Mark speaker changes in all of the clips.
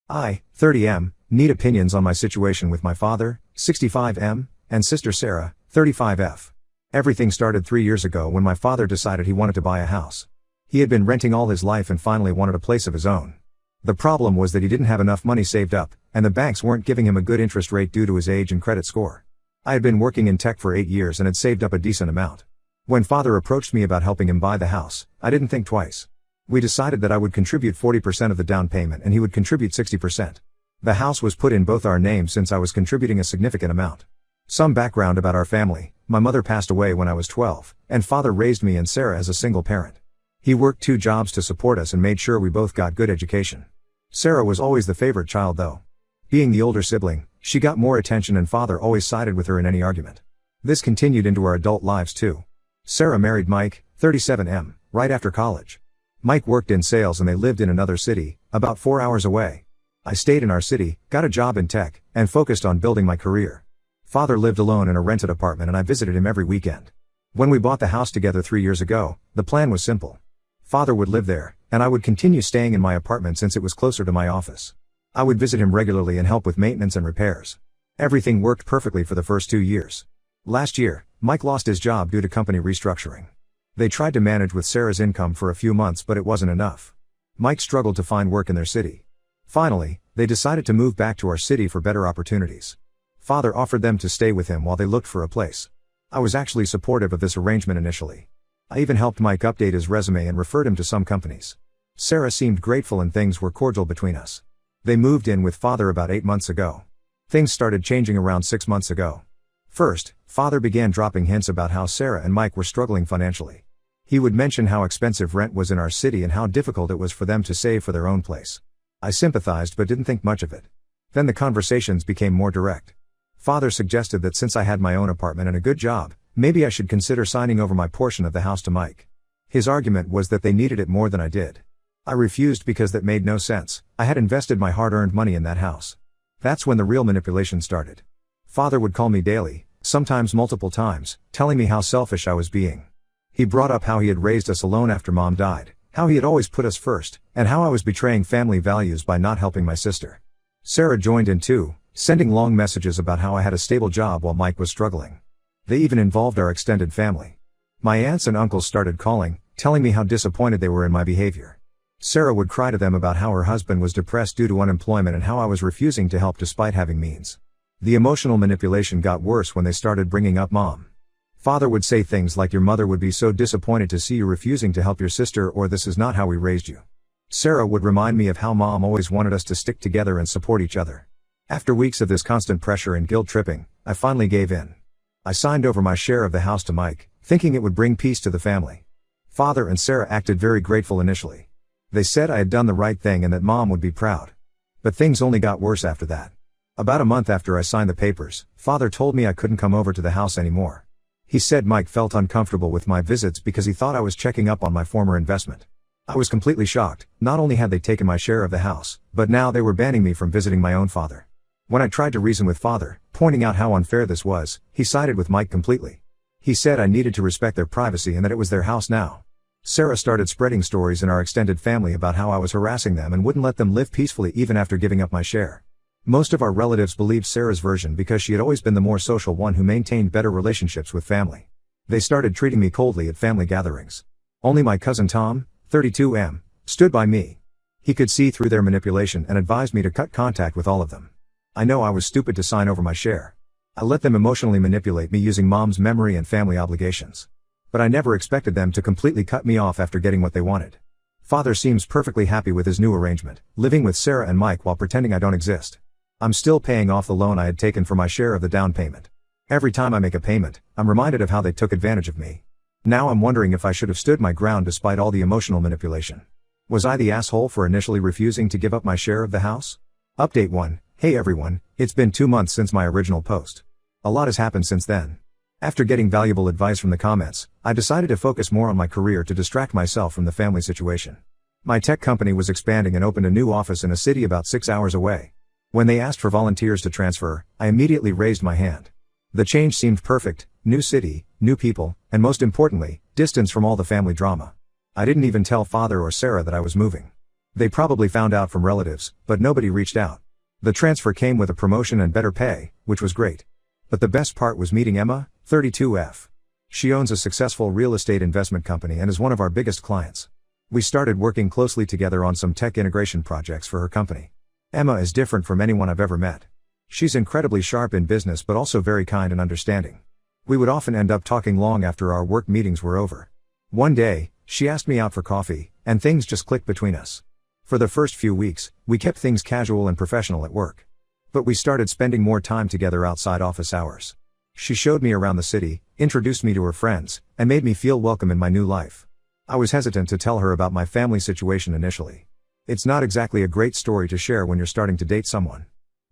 Speaker 1: I, 30M, need opinions on my situation with my father, 65M, and sister Sarah, 35F. Everything started 3 years ago when my father decided he wanted to buy a house. He had been renting all his life and finally wanted a place of his own. The problem was that he didn't have enough money saved up, and the banks weren't giving him a good interest rate due to his age and credit score. I had been working in tech for 8 years and had saved up a decent amount. When father approached me about helping him buy the house, I didn't think twice. We decided that I would contribute 40% of the down payment and he would contribute 60%. The house was put in both our names since I was contributing a significant amount. Some background about our family: my mother passed away when I was 12, and father raised me and Sarah as a single parent. He worked 2 jobs to support us and made sure we both got good education. Sarah was always the favorite child though. Being the older sibling, she got more attention and father always sided with her in any argument. This continued into our adult lives too. Sarah married Mike, 37M, right after college. Mike worked in sales and they lived in another city, about 4 hours away. I stayed in our city, got a job in tech, and focused on building my career. Father lived alone in a rented apartment and I visited him every weekend. When we bought the house together 3 years ago, the plan was simple. Father would live there, and I would continue staying in my apartment since it was closer to my office. I would visit him regularly and help with maintenance and repairs. Everything worked perfectly for the first 2 years. Last year, Mike lost his job due to company restructuring. They tried to manage with Sarah's income for a few months but it wasn't enough. Mike struggled to find work in their city. Finally, they decided to move back to our city for better opportunities. Father offered them to stay with him while they looked for a place. I was actually supportive of this arrangement initially. I even helped Mike update his resume and referred him to some companies. Sarah seemed grateful and things were cordial between us. They moved in with father about 8 months ago. Things started changing around 6 months ago. First, father began dropping hints about how Sarah and Mike were struggling financially. He would mention how expensive rent was in our city and how difficult it was for them to save for their own place. I sympathized but didn't think much of it. Then the conversations became more direct. Father suggested that since I had my own apartment and a good job, maybe I should consider signing over my portion of the house to Mike. His argument was that they needed it more than I did. I refused because that made no sense. I had invested my hard-earned money in that house. That's when the real manipulation started. Father would call me daily, sometimes multiple times, telling me how selfish I was being. He brought up how he had raised us alone after mom died, how he had always put us first, and how I was betraying family values by not helping my sister. Sarah joined in too, sending long messages about how I had a stable job while Mike was struggling. They even involved our extended family. My aunts and uncles started calling, telling me how disappointed they were in my behavior. Sarah would cry to them about how her husband was depressed due to unemployment and how I was refusing to help despite having means. The emotional manipulation got worse when they started bringing up mom. Father would say things like, "Your mother would be so disappointed to see you refusing to help your sister," or "This is not how we raised you." Sarah would remind me of how mom always wanted us to stick together and support each other. After weeks of this constant pressure and guilt tripping, I finally gave in. I signed over my share of the house to Mike, thinking it would bring peace to the family. Father and Sarah acted very grateful initially. They said I had done the right thing and that mom would be proud. But things only got worse after that. About a month after I signed the papers, father told me I couldn't come over to the house anymore. He said Mike felt uncomfortable with my visits because he thought I was checking up on my former investment. I was completely shocked. Not only had they taken my share of the house, but now they were banning me from visiting my own father. When I tried to reason with father, pointing out how unfair this was, he sided with Mike completely. He said I needed to respect their privacy and that it was their house now. Sarah started spreading stories in our extended family about how I was harassing them and wouldn't let them live peacefully even after giving up my share. Most of our relatives believed Sarah's version because she had always been the more social one who maintained better relationships with family. They started treating me coldly at family gatherings. Only my cousin Tom, 32M, stood by me. He could see through their manipulation and advised me to cut contact with all of them. I know I was stupid to sign over my share. I let them emotionally manipulate me using mom's memory and family obligations. But I never expected them to completely cut me off after getting what they wanted. Father seems perfectly happy with his new arrangement, living with Sarah and Mike while pretending I don't exist. I'm still paying off the loan I had taken for my share of the down payment. Every time I make a payment, I'm reminded of how they took advantage of me. Now I'm wondering if I should have stood my ground despite all the emotional manipulation. Was I the asshole for initially refusing to give up my share of the house? Update 1. Hey everyone, it's been 2 months since my original post. A lot has happened since then. After getting valuable advice from the comments, I decided to focus more on my career to distract myself from the family situation. My tech company was expanding and opened a new office in a city about 6 hours away. When they asked for volunteers to transfer, I immediately raised my hand. The change seemed perfect: new city, new people, and most importantly, distance from all the family drama. I didn't even tell father or Sarah that I was moving. They probably found out from relatives, but nobody reached out. The transfer came with a promotion and better pay, which was great. But the best part was meeting Emma, 32F. She owns a successful real estate investment company and is one of our biggest clients. We started working closely together on some tech integration projects for her company. Emma is different from anyone I've ever met. She's incredibly sharp in business but also very kind and understanding. We would often end up talking long after our work meetings were over. One day, she asked me out for coffee, and things just clicked between us. For the first few weeks, we kept things casual and professional at work. But we started spending more time together outside office hours. She showed me around the city, introduced me to her friends, and made me feel welcome in my new life. I was hesitant to tell her about my family situation initially. It's not exactly a great story to share when you're starting to date someone.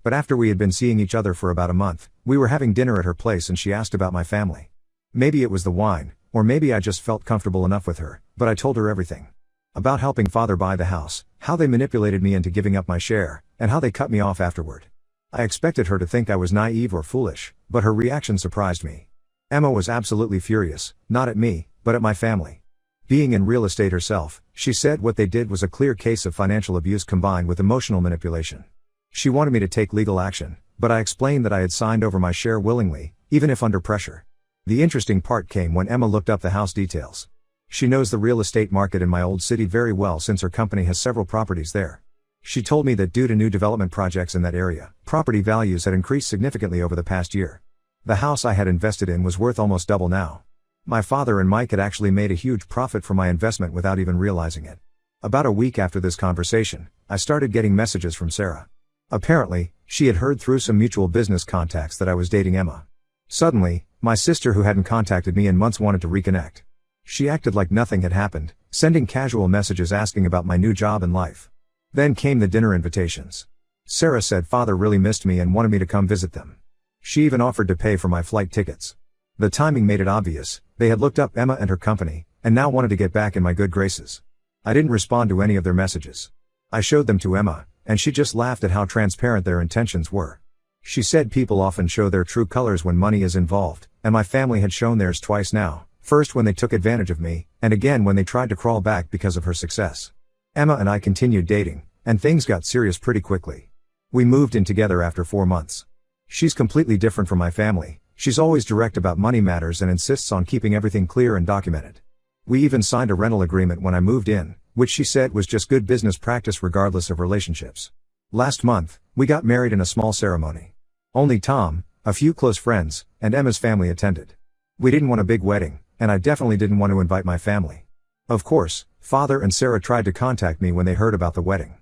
Speaker 1: But after we had been seeing each other for about a month, we were having dinner at her place and she asked about my family. Maybe it was the wine, or maybe I just felt comfortable enough with her, but I told her everything. About helping father buy the house, how they manipulated me into giving up my share, and how they cut me off afterward. I expected her to think I was naive or foolish, but her reaction surprised me. Emma was absolutely furious, not at me, but at my family. Being in real estate herself, she said what they did was a clear case of financial abuse combined with emotional manipulation. She wanted me to take legal action, but I explained that I had signed over my share willingly, even if under pressure. The interesting part came when Emma looked up the house details. She knows the real estate market in my old city very well since her company has several properties there. She told me that due to new development projects in that area, property values had increased significantly over the past year. The house I had invested in was worth almost double now. My father and Mike had actually made a huge profit from my investment without even realizing it. About a week after this conversation, I started getting messages from Sarah. Apparently, she had heard through some mutual business contacts that I was dating Emma. Suddenly, my sister who hadn't contacted me in months wanted to reconnect. She acted like nothing had happened, sending casual messages asking about my new job and life. Then came the dinner invitations. Sarah said father really missed me and wanted me to come visit them. She even offered to pay for my flight tickets. The timing made it obvious, they had looked up Emma and her company, and now wanted to get back in my good graces. I didn't respond to any of their messages. I showed them to Emma, and she just laughed at how transparent their intentions were. She said people often show their true colors when money is involved, and my family had shown theirs twice now. First when they took advantage of me, and again when they tried to crawl back because of her success. Emma and I continued dating, and things got serious pretty quickly. We moved in together after 4 months. She's completely different from my family, she's always direct about money matters and insists on keeping everything clear and documented. We even signed a rental agreement when I moved in, which she said was just good business practice regardless of relationships. Last month, we got married in a small ceremony. Only Tom, a few close friends, and Emma's family attended. We didn't want a big wedding, and I definitely didn't want to invite my family. Of course, father and Sarah tried to contact me when they heard about the wedding.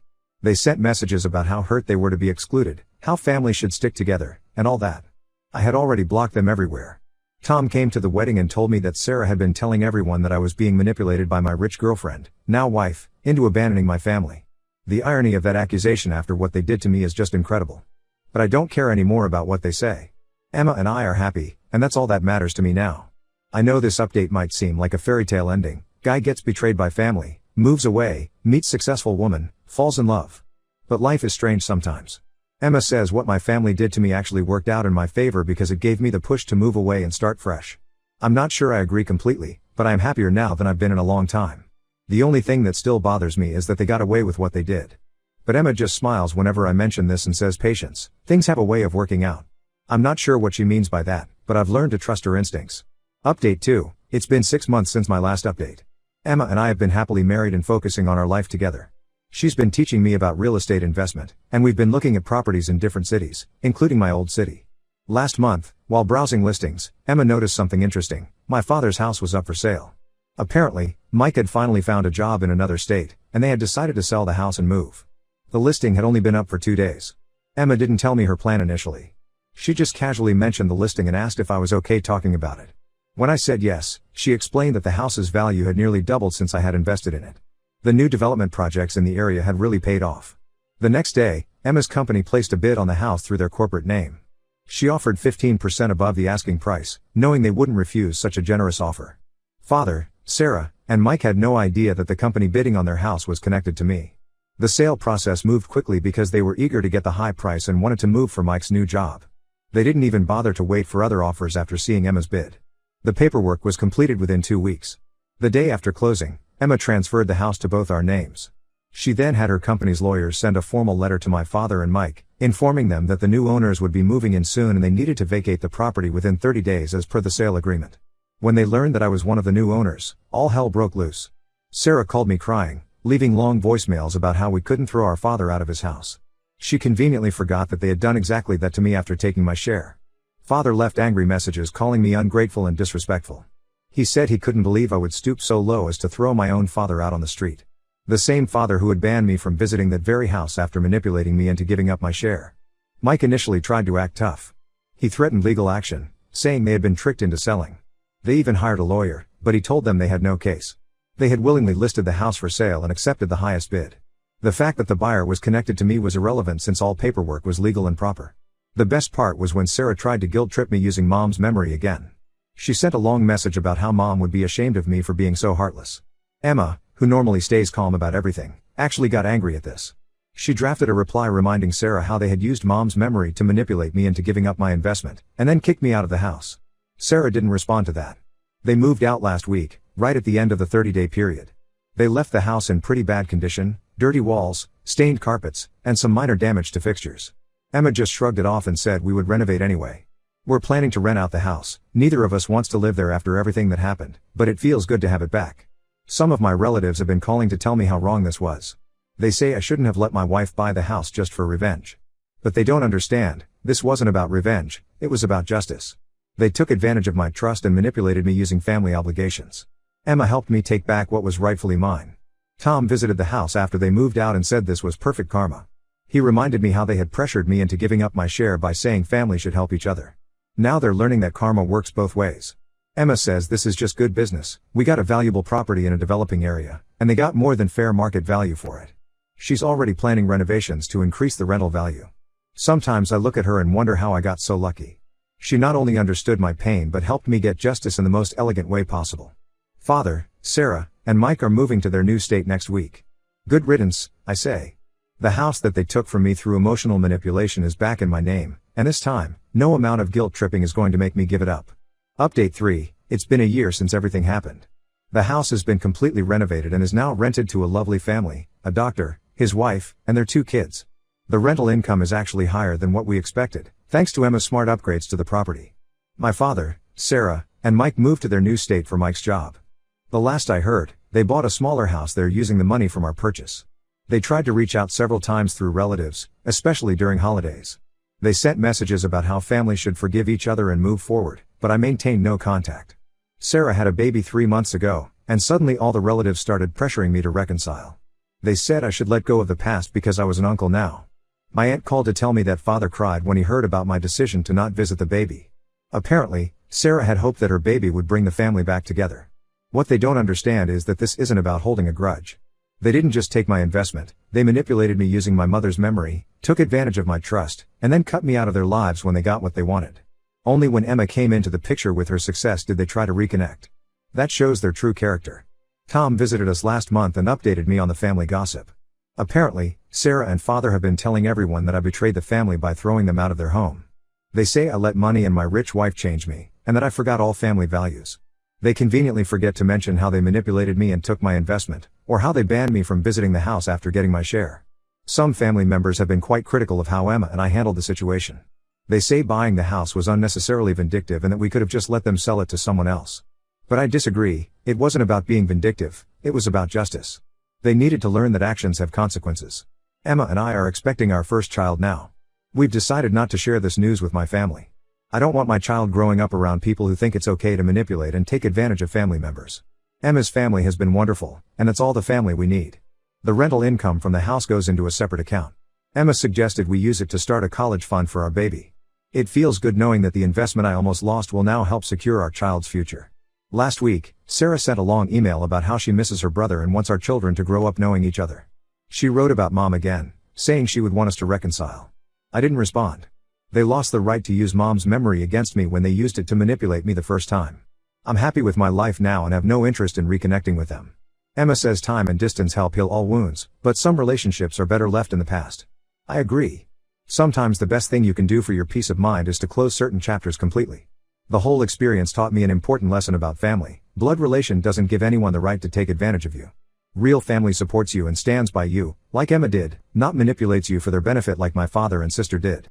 Speaker 1: They sent messages about how hurt they were to be excluded, how families should stick together, and all that. I had already blocked them everywhere. Tom came to the wedding and told me that Sarah had been telling everyone that I was being manipulated by my rich girlfriend, now wife, into abandoning my family. The irony of that accusation after what they did to me is just incredible. But I don't care anymore about what they say. Emma and I are happy, and that's all that matters to me now. I know this update might seem like a fairy tale ending. Guy gets betrayed by family, moves away, meets successful woman, falls in love. But life is strange sometimes. Emma says what my family did to me actually worked out in my favor because it gave me the push to move away and start fresh. I'm not sure I agree completely, but I am happier now than I've been in a long time. The only thing that still bothers me is that they got away with what they did. But Emma just smiles whenever I mention this and says patience, things have a way of working out. I'm not sure what she means by that, but I've learned to trust her instincts. Update 2. It's been 6 months since my last update. Emma and I have been happily married and focusing on our life together. She's been teaching me about real estate investment, and we've been looking at properties in different cities, including my old city. Last month, while browsing listings, Emma noticed something interesting. My father's house was up for sale. Apparently, Mike had finally found a job in another state, and they had decided to sell the house and move. The listing had only been up for 2 days. Emma didn't tell me her plan initially. She just casually mentioned the listing and asked if I was okay talking about it. When I said yes, she explained that the house's value had nearly doubled since I had invested in it. The new development projects in the area had really paid off. The next day, Emma's company placed a bid on the house through their corporate name. She offered 15% above the asking price, knowing they wouldn't refuse such a generous offer. Father, Sarah, and Mike had no idea that the company bidding on their house was connected to me. The sale process moved quickly because they were eager to get the high price and wanted to move for Mike's new job. They didn't even bother to wait for other offers after seeing Emma's bid. The paperwork was completed within 2 weeks. The day after closing, Emma transferred the house to both our names. She then had her company's lawyers send a formal letter to my father and Mike, informing them that the new owners would be moving in soon and they needed to vacate the property within 30 days as per the sale agreement. When they learned that I was one of the new owners, all hell broke loose. Sarah called me crying, leaving long voicemails about how we couldn't throw our father out of his house. She conveniently forgot that they had done exactly that to me after taking my share. Father left angry messages calling me ungrateful and disrespectful. He said he couldn't believe I would stoop so low as to throw my own father out on the street. The same father who had banned me from visiting that very house after manipulating me into giving up my share. Mike initially tried to act tough. He threatened legal action, saying they had been tricked into selling. They even hired a lawyer, but he told them they had no case. They had willingly listed the house for sale and accepted the highest bid. The fact that the buyer was connected to me was irrelevant since all paperwork was legal and proper. The best part was when Sarah tried to guilt trip me using Mom's memory again. She sent a long message about how Mom would be ashamed of me for being so heartless. Emma, who normally stays calm about everything, actually got angry at this. She drafted a reply reminding Sarah how they had used Mom's memory to manipulate me into giving up my investment, and then kicked me out of the house. Sarah didn't respond to that. They moved out last week, right at the end of the 30-day period. They left the house in pretty bad condition, dirty walls, stained carpets, and some minor damage to fixtures. Emma just shrugged it off and said we would renovate anyway. We're planning to rent out the house, neither of us wants to live there after everything that happened, but it feels good to have it back. Some of my relatives have been calling to tell me how wrong this was. They say I shouldn't have let my wife buy the house just for revenge. But they don't understand, this wasn't about revenge, it was about justice. They took advantage of my trust and manipulated me using family obligations. Emma helped me take back what was rightfully mine. Tom visited the house after they moved out and said this was perfect karma. He reminded me how they had pressured me into giving up my share by saying family should help each other. Now they're learning that karma works both ways. Emma says this is just good business, we got a valuable property in a developing area, and they got more than fair market value for it. She's already planning renovations to increase the rental value. Sometimes I look at her and wonder how I got so lucky. She not only understood my pain but helped me get justice in the most elegant way possible. Father, Sarah, and Mike are moving to their new state next week. Good riddance, I say. The house that they took from me through emotional manipulation is back in my name, and this time, no amount of guilt tripping is going to make me give it up. Update 3, it's been a year since everything happened. The house has been completely renovated and is now rented to a lovely family, a doctor, his wife, and their 2 kids. The rental income is actually higher than what we expected, thanks to Emma's smart upgrades to the property. My father, Sarah, and Mike moved to their new state for Mike's job. The last I heard, they bought a smaller house there using the money from our purchase. They tried to reach out several times through relatives, especially during holidays. They sent messages about how families should forgive each other and move forward, but I maintained no contact. Sarah had a baby 3 months ago, and suddenly all the relatives started pressuring me to reconcile. They said I should let go of the past because I was an uncle now. My aunt called to tell me that father cried when he heard about my decision to not visit the baby. Apparently, Sarah had hoped that her baby would bring the family back together. What they don't understand is that this isn't about holding a grudge. They didn't just take my investment, they manipulated me using my mother's memory, took advantage of my trust, and then cut me out of their lives when they got what they wanted. Only when Emma came into the picture with her success did they try to reconnect. That shows their true character. Tom visited us last month and updated me on the family gossip. Apparently, Sarah and father have been telling everyone that I betrayed the family by throwing them out of their home. They say I let money and my rich wife change me, and that I forgot all family values. They conveniently forget to mention how they manipulated me and took my investment, or how they banned me from visiting the house after getting my share. Some family members have been quite critical of how Emma and I handled the situation. They say buying the house was unnecessarily vindictive and that we could have just let them sell it to someone else. But I disagree, it wasn't about being vindictive, it was about justice. They needed to learn that actions have consequences. Emma and I are expecting our first child now. We've decided not to share this news with my family. I don't want my child growing up around people who think it's okay to manipulate and take advantage of family members. Emma's family has been wonderful, and it's all the family we need. The rental income from the house goes into a separate account. Emma suggested we use it to start a college fund for our baby. It feels good knowing that the investment I almost lost will now help secure our child's future. Last week, Sarah sent a long email about how she misses her brother and wants our children to grow up knowing each other. She wrote about Mom again, saying she would want us to reconcile. I didn't respond. They lost the right to use Mom's memory against me when they used it to manipulate me the first time. I'm happy with my life now and have no interest in reconnecting with them. Emma says time and distance help heal all wounds, but some relationships are better left in the past. I agree. Sometimes the best thing you can do for your peace of mind is to close certain chapters completely. The whole experience taught me an important lesson about family. Blood relation doesn't give anyone the right to take advantage of you. Real family supports you and stands by you, like Emma did, not manipulates you for their benefit like my father and sister did.